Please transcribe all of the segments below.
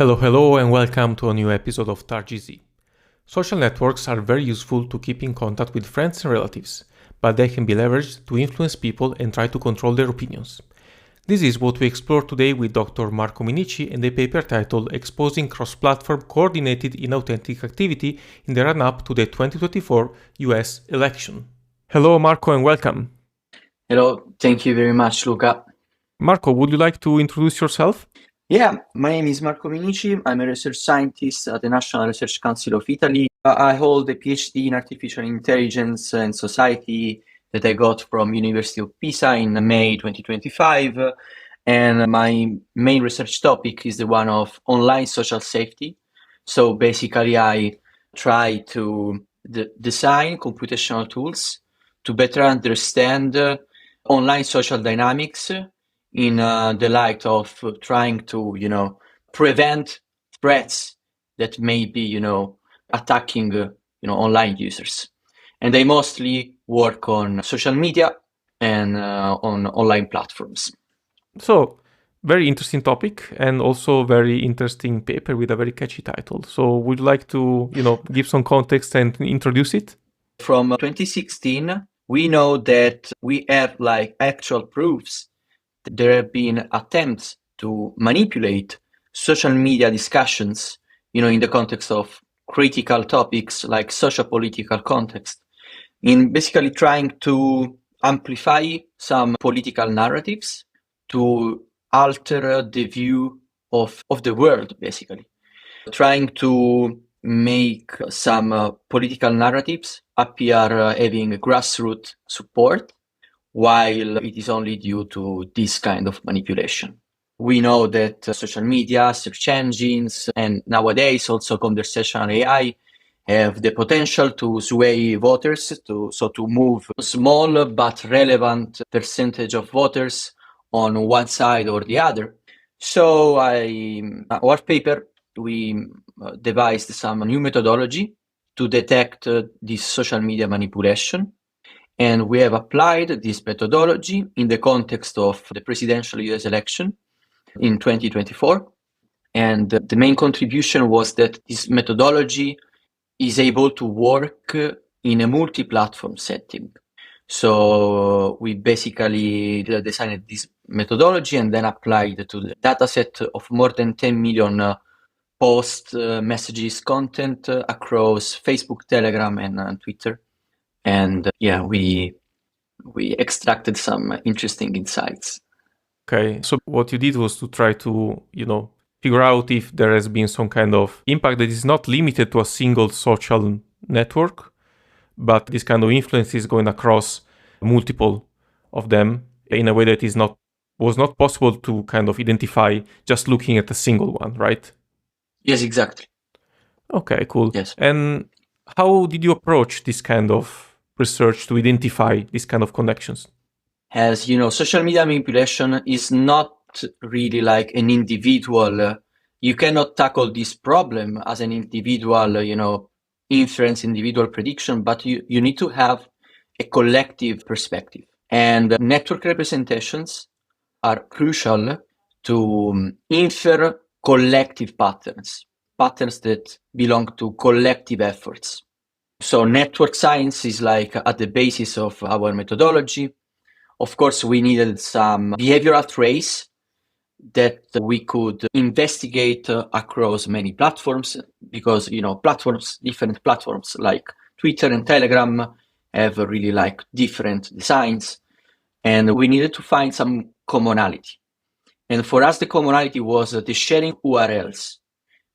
Hello, and welcome to a new episode of targz. Social networks are very useful to keep in contact with friends and relatives, but they can be leveraged to influence people and try to control their opinions. This is what we explore today with Dr. Marco Minici in the paper titled Exposing Cross-Platform Coordinated Inauthentic Activity in the Run-Up to the 2024 US election. Hello, Marco, and welcome. Hello, thank you very much, Luca. Marco, would you like to introduce yourself? Yeah, my name is Marco Minici. I'm a research scientist at the National Research Council of Italy. I hold a PhD in Artificial Intelligence and Society that I got from University of Pisa in May 2025. And my main research topic is the one of online social safety. So basically, I try to design computational tools to better understand online social dynamics in the light of trying to, prevent threats that may be, attacking, online users. And I mostly work on social media and on online platforms. So, very interesting topic and also very interesting paper with a very catchy title. So, would you like to, give some context and introduce it? From 2016, we know that we have actual proofs that there have been attempts to manipulate social media discussions, in the context of critical topics like socio-political context, in basically trying to amplify some political narratives to alter the view of the world, basically. Trying to make some political narratives appear having grassroots support, while it is only due to this kind of manipulation. We know that social media, search engines, and nowadays also conversational AI have the potential to sway voters, to move a small but relevant percentage of voters on one side or the other. So our paper, we devised some new methodology to detect this social media manipulation. And we have applied this methodology in the context of the presidential US election in 2024. And the main contribution was that this methodology is able to work in a multi-platform setting. So we basically designed this methodology and then applied it to the dataset of more than 10 million post messages content across Facebook, Telegram, and Twitter. And we extracted some interesting insights. Okay, so what you did was to try to, figure out if there has been some kind of impact that is not limited to a single social network, but this kind of influence is going across multiple of them in a way that was not possible to kind of identify just looking at a single one, right? Yes, exactly. Okay, cool. Yes. And how did you approach this kind of research to identify these kind of connections? As you know, social media manipulation is not really like an individual. You cannot tackle this problem as an individual, inference, individual prediction, but you need to have a collective perspective. And network representations are crucial to infer collective patterns that belong to collective efforts. So network science is at the basis of our methodology. Of course, we needed some behavioral trace that we could investigate across many platforms because, different platforms like Twitter and Telegram have really different designs, and we needed to find some commonality. And for us, the commonality was the sharing URLs,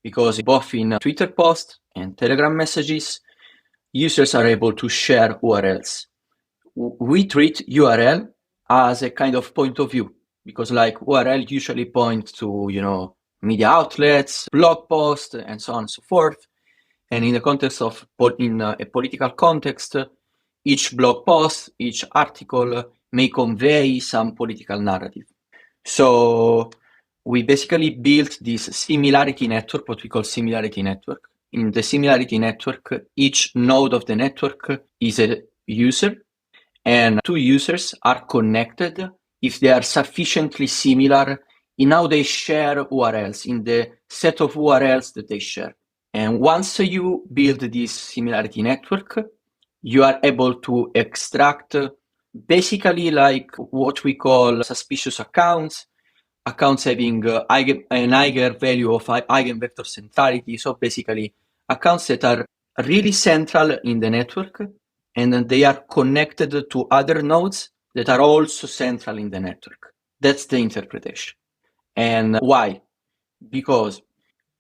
because both in Twitter posts and Telegram messages, users are able to share URLs. We treat URL as a kind of point of view, because URL usually point to, media outlets, blog posts, and so on and so forth. And in the context of, in a political context, each blog post, each article may convey some political narrative. So we basically built this similarity network, what we call similarity network. In the similarity network, each node of the network is a user, and two users are connected if they are sufficiently similar in how they share URLs, in the set of URLs that they share. And once you build this similarity network, you are able to extract basically like what we call suspicious accounts having an eigenvalue of eigenvector centrality. So basically accounts that are really central in the network, and then they are connected to other nodes that are also central in the network. That's the interpretation. And why? Because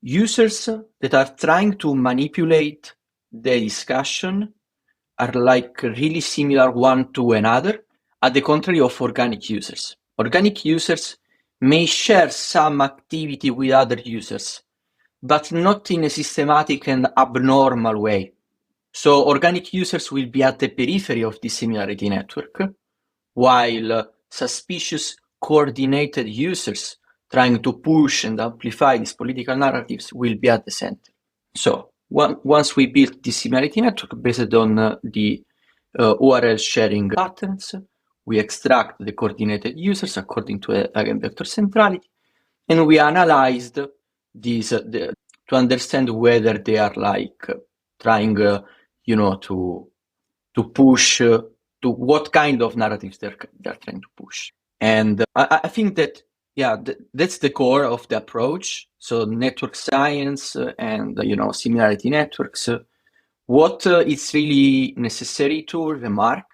users that are trying to manipulate the discussion are like really similar one to another, at the contrary of organic users. Organic users may share some activity with other users, but not in a systematic and abnormal way. So organic users will be at the periphery of this similarity network, while suspicious coordinated users trying to push and amplify these political narratives will be at the center. So once we build this similarity network based on the URL sharing patterns, we extract the coordinated users according to eigenvector centrality, and we analyzed these to understand whether they are like trying, to push to what kind of narratives they're trying to push. And I think that that's the core of the approach. So network science and similarity networks. What is really necessary to remark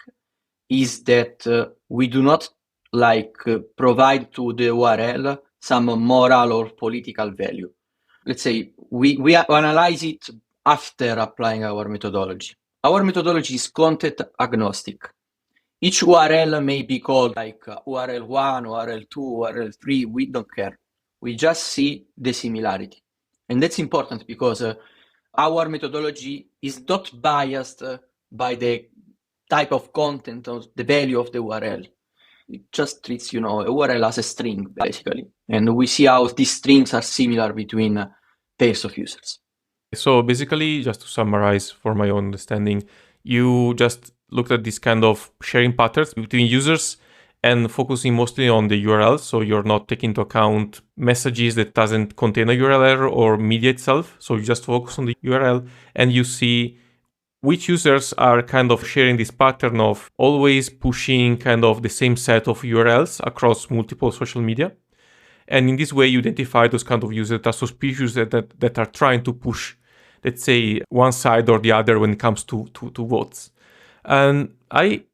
is that we do not provide to the URL some moral or political value. Let's say we analyze it after applying our methodology. Our methodology is content agnostic. Each URL may be called like URL 1, URL 2, URL 3, we don't care. We just see the similarity. And that's important because our methodology is not biased by the type of content or the value of the URL. It just treats, a URL as a string, basically. And we see how these strings are similar between pairs of users. So basically, just to summarize for my own understanding, you just looked at this kind of sharing patterns between users and focusing mostly on the URL. So you're not taking into account messages that doesn't contain a URL or media itself. So you just focus on the URL and you see which users are kind of sharing this pattern of always pushing kind of the same set of URLs across multiple social media. And in this way, you identify those kind of users that are suspicious that are trying to push, let's say, one side or the other when it comes to votes. And I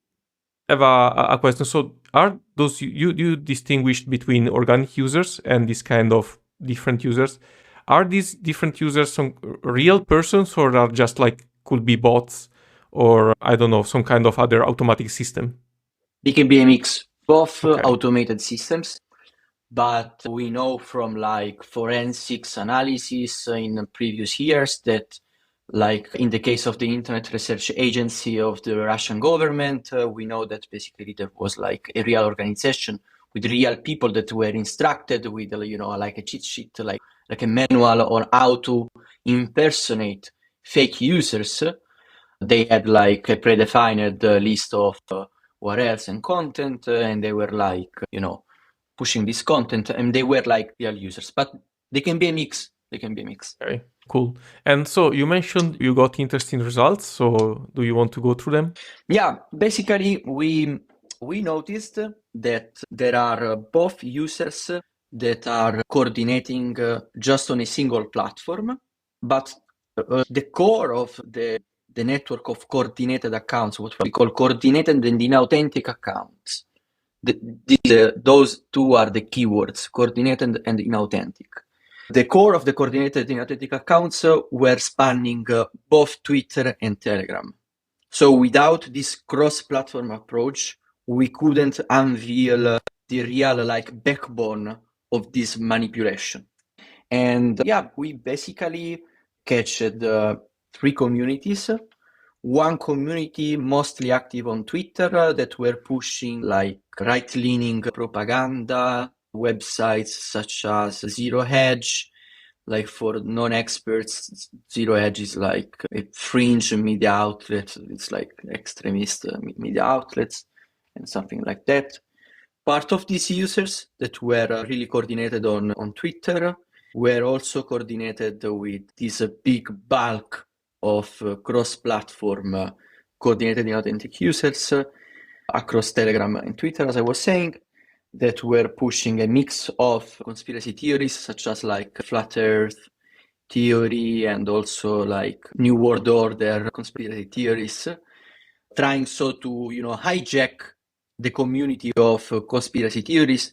have a question. So are those, you distinguish between organic users and this kind of different users? Are these different users some real persons or are just like could be bots or I don't know, some kind of other automatic system? It can be a mix of automated systems, but we know from like forensics analysis in previous years that like in the case of the Internet Research Agency of the Russian government, we know that basically there was like a real organization with real people that were instructed with, like a cheat sheet, like a manual on how to impersonate fake users. They had like a predefined list of URLs and content, and they were like, pushing this content, and they were like real users, but they can be a mix. Okay, cool. And so you mentioned you got interesting results. So do you want to go through them? Yeah, basically we noticed that there are both users that are coordinating just on a single platform, but the core of the network of coordinated accounts, what we call coordinated and inauthentic accounts. Those two are the keywords, coordinated and inauthentic. The core of the coordinated and inauthentic accounts were spanning both Twitter and Telegram. So without this cross-platform approach, we couldn't unveil the real backbone of this manipulation. And we basically catched 3 communities. One community mostly active on Twitter that were pushing right-leaning propaganda, websites such as Zero Hedge. For non-experts, Zero Hedge is like a fringe media outlet. It's like extremist media outlets and something like that. Part of these users that were really coordinated on Twitter were also coordinated with this big bulk of cross-platform coordinated inauthentic users across Telegram and Twitter, as I was saying, that were pushing a mix of conspiracy theories such as like flat earth theory and also like New World Order conspiracy theories, trying so to, hijack the community of conspiracy theories,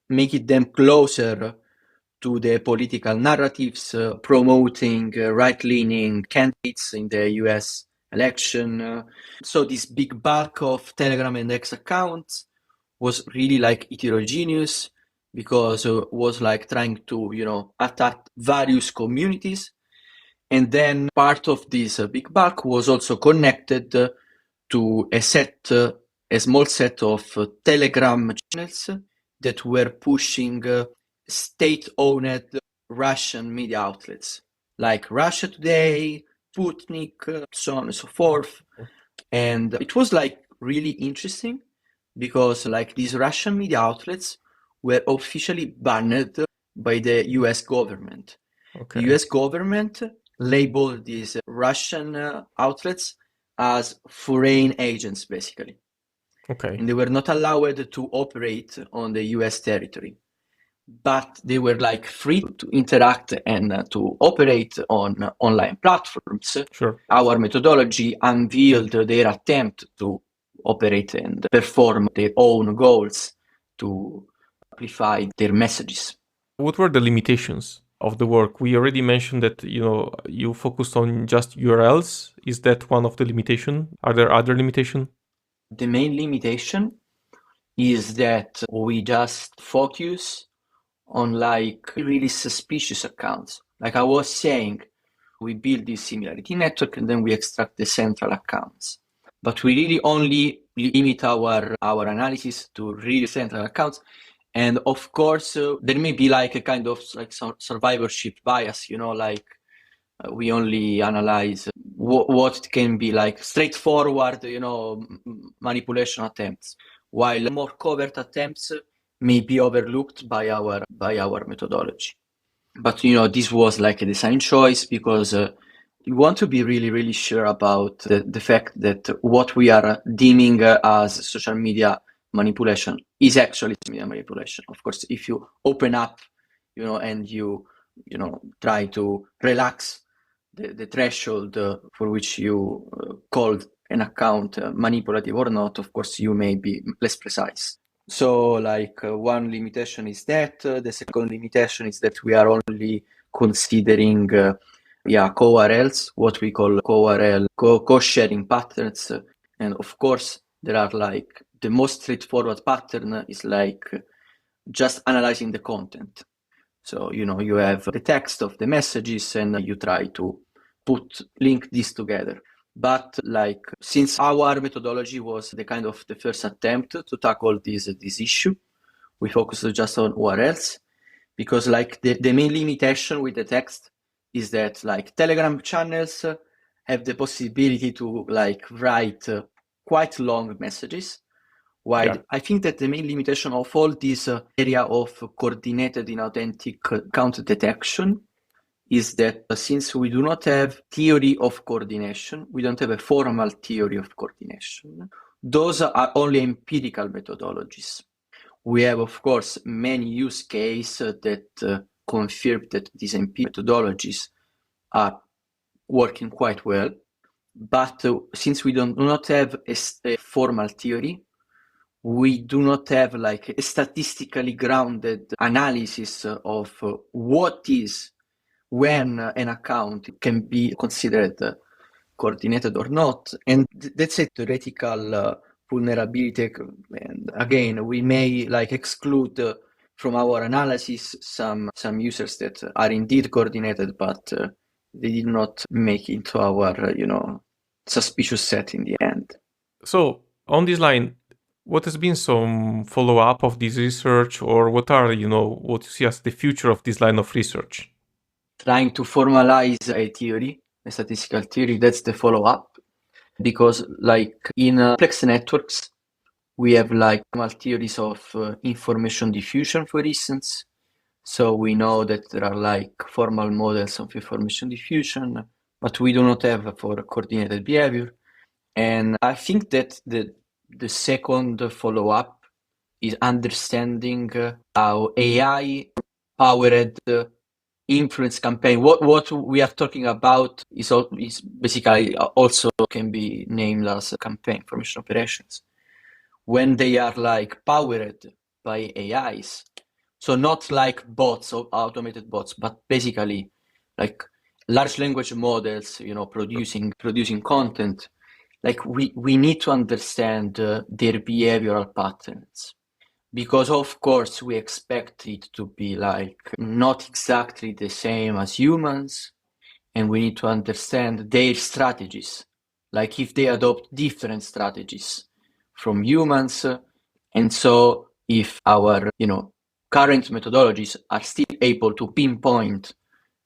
making them closer to the political narratives, promoting right-leaning candidates in the US election. So this big bulk of Telegram and X accounts was really like heterogeneous because was like trying to, attack various communities. And then part of this big bulk was also connected to a small set of Telegram channels that were pushing state-owned Russian media outlets like Russia Today, Sputnik, so on and so forth. And it was like really interesting because like these Russian media outlets were officially banned by the US government. Okay. The US government labeled these Russian outlets as foreign agents, basically. Okay. And they were not allowed to operate on the US territory. But they were like free to interact and to operate on online platforms. Sure. Our methodology unveiled their attempt to operate and perform their own goals to amplify their messages. What were the limitations of the work? We already mentioned that, you focused on just URLs. Is that one of the limitations? Are there other limitations? The main limitation is that we just focus on like really suspicious accounts. Like I was saying, we build this similarity network and then we extract the central accounts. But we really only limit our analysis to really central accounts. And of course, there may be like a kind of like survivorship bias, like we only analyze what can be like straightforward, manipulation attempts, while more covert attempts may be overlooked by our methodology. But this was like a design choice because we want to be really, really sure about the fact that what we are deeming as social media manipulation is actually media manipulation. Of course, if you open up, and you try to relax the threshold for which you called an account manipulative or not, of course, you may be less precise. So like one limitation is that. The second limitation is that we are only considering co-URLs, what we call co-URL, co-sharing patterns. And of course, there are like the most straightforward pattern is like just analyzing the content. So, you have the text of the messages and you try to link this together. But like, since our methodology was the kind of the first attempt to tackle this issue, we focused just on URLs because like the main limitation with the text is that like Telegram channels have the possibility to like write quite long messages. While I think that the main limitation of all this area of coordinated inauthentic account detection is that since we do not have theory of coordination, we don't have a formal theory of coordination. Those are only empirical methodologies. We have, of course, many use cases that confirm that these empirical methodologies are working quite well. But since we do not have a formal theory, we do not have like a statistically grounded analysis of what is when an account can be considered coordinated or not. And that's a theoretical vulnerability. And again, we may like exclude from our analysis some users that are indeed coordinated, but they did not make it into our, suspicious set in the end. So on this line, what has been some follow-up of this research, or what are, what you see as the future of this line of research? Trying to formalize a theory, a statistical theory, that's the follow-up. Because like in complex networks, we have like formal theories of information diffusion, for instance. So we know that there are like formal models of information diffusion, but we do not have for coordinated behavior. And I think that the second follow-up is understanding how AI powered influence campaign. What we are talking about is basically also can be named as campaign information operations when they are like powered by AIs. So not like bots or automated bots, but basically like large language models, producing content. Like we need to understand their behavioral patterns, because of course we expect it to be like not exactly the same as humans, and we need to understand their strategies, like if they adopt different strategies from humans. And so if our current methodologies are still able to pinpoint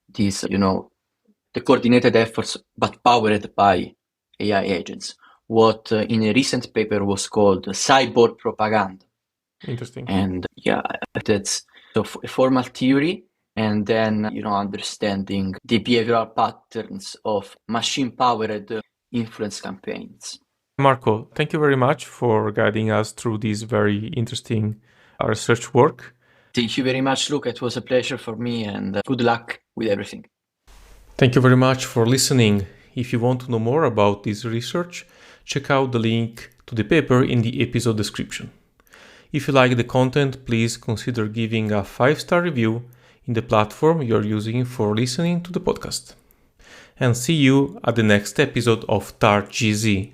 these the coordinated efforts but powered by AI agents, what in a recent paper was called cyborg propaganda. Interesting. And that's a formal theory, and then understanding the behavioral patterns of machine-powered influence campaigns. Marco, thank you very much for guiding us through this very interesting research work. Thank you very much, Luca. It was a pleasure for me, and good luck with everything. Thank you very much for listening. If you want to know more about this research, check out the link to the paper in the episode description. If you like the content, please consider giving a 5-star review in the platform you're using for listening to the podcast. And see you at the next episode of targz.